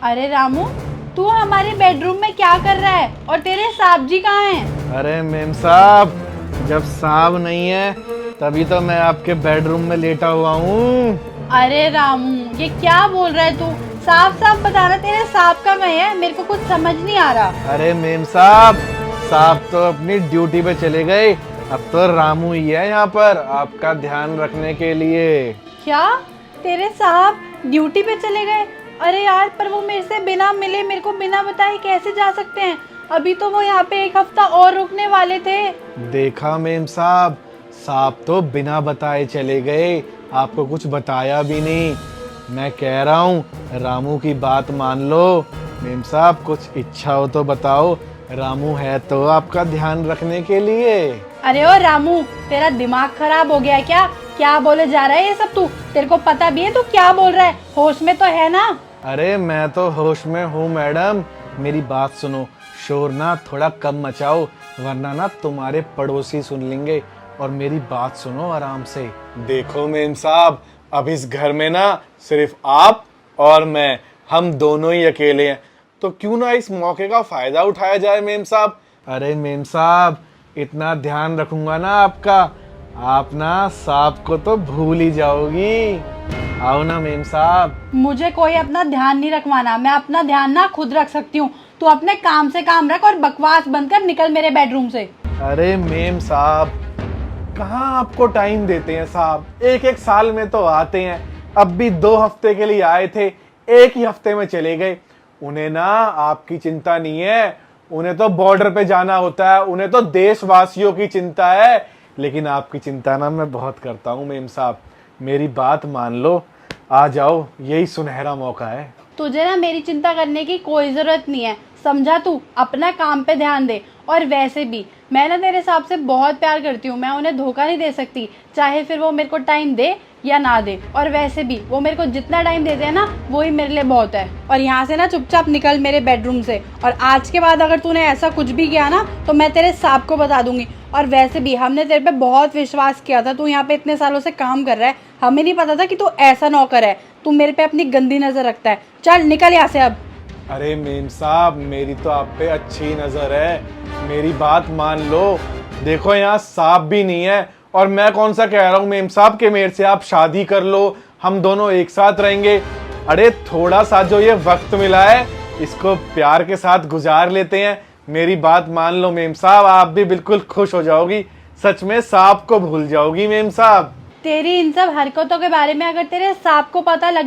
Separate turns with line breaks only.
अरे रामू, तू हमारे बेडरूम में क्या कर रहा है और तेरे साहब जी कहाँ हैं?
अरे मेम साहब, जब साहब नहीं है तभी तो मैं आपके बेडरूम में लेटा हुआ हूँ।
अरे रामू, ये क्या बोल रहा है तू? साफ साफ बताना, तेरे साहब कहाँ गए हैं? मेरे को कुछ समझ नहीं आ रहा।
अरे मेम साहब, साहब तो अपनी ड्यूटी पे चले गए। अब तो रामू ही है यहाँ पर आपका ध्यान रखने के लिए।
क्या तेरे साहब ड्यूटी पे चले गए? अरे यार, पर वो मेरे से बिना मिले, मेरे को बिना बताए कैसे जा सकते हैं? अभी तो वो यहाँ पे 1 हफ्ता और रुकने वाले थे।
देखा मेम साहब, साहब तो बिना बताए चले गए, आपको कुछ बताया भी नहीं। मैं कह रहा हूँ रामू की बात मान लो। मेम साहब, कुछ इच्छा हो तो बताओ, रामू है तो आपका ध्यान रखने के लिए।
अरे ओ रामू, तेरा दिमाग खराब हो गया है क्या? क्या बोले जा रहा है ये सब तू? तेरे को पता भी है तू क्या बोल रहा है? होश में तो है ना?
अरे मैं तो होश में हूँ मैडम, मेरी बात सुनो। शोर ना थोड़ा कम मचाओ, वरना ना तुम्हारे पड़ोसी सुन लेंगे। और मेरी बात सुनो आराम से। देखो मेम साहब, अब इस घर में ना सिर्फ आप और मैं, हम दोनों ही अकेले हैं। तो क्यों ना इस मौके का फायदा उठाया जाए मेम साहब। अरे मेम साहब, इतना ध्यान रखूंगा ना आपका, आप ना साहब को तो भूल ही जाओगी। आओ ना मेम साहब।
मुझे कोई अपना ध्यान नहीं रखवाना, मैं अपना ध्यान ना खुद रख सकती हूँ। तू अपने काम से काम रख और बकवास बंद कर, निकल मेरे बेडरूम से।
अरे मेम साहब, कहाँ आपको टाइम देते हैं साहब? एक एक साल में तो आते हैं। अब भी 2 हफ्ते के लिए आए थे, 1 ही हफ्ते में चले गए। उन्हें ना आपकी चिंता नहीं है, उन्हें तो बॉर्डर पे जाना होता है, उन्हें तो देशवासियों की चिंता है। लेकिन आपकी चिंता ना मैं बहुत करता हूँ मेम साहब, मेरी बात मान लो। आ जाओ, यही सुनहरा मौका है।
तुझे ना मेरी चिंता करने की कोई जरूरत नहीं है, समझा? तू अपना काम पे ध्यान दे। और वैसे भी मैं ना तेरे साहब से बहुत प्यार करती हूँ, मैं उन्हें धोखा नहीं दे सकती, चाहे फिर वो मेरे को टाइम दे या ना दे। और वैसे भी वो मेरे को जितना टाइम देते हैं ना, वो ही मेरे लिए बहुत है। और यहाँ से ना चुपचाप निकल मेरे बेडरूम से। और आज के बाद अगर तूने ऐसा कुछ भी किया ना, तो मैं तेरे साहब को बता दूंगी। और वैसे भी हमने तेरे पे बहुत विश्वास किया था, तू यहाँ पे इतने सालों से काम कर रहा है, हमें नहीं पता था कि तू ऐसा नौकर है। तू मेरे पे अपनी गंदी नजर रखता है। चल निकल यहाँ से अब।
अरे मेम साहब, मेरी तो आप पे अच्छी नजर है, मेरी बात मान लो। देखो यहाँ साहब भी नहीं है, और मैं कौन सा कह रहा हूँ मेम साहब के मेरे से आप शादी कर लो, हम दोनों एक साथ रहेंगे। अरे थोड़ा सा जो ये वक्त मिला है, इसको प्यार के साथ गुजार लेते हैं। मेरी बात मान लो मेम साहब, आप भी बिल्कुल खुश हो जाओगी। सच में साहब को भूल जाओगी मेम साहब।
तेरी इन सब हरकतों के बारे में अगर तेरे साहब को पता लग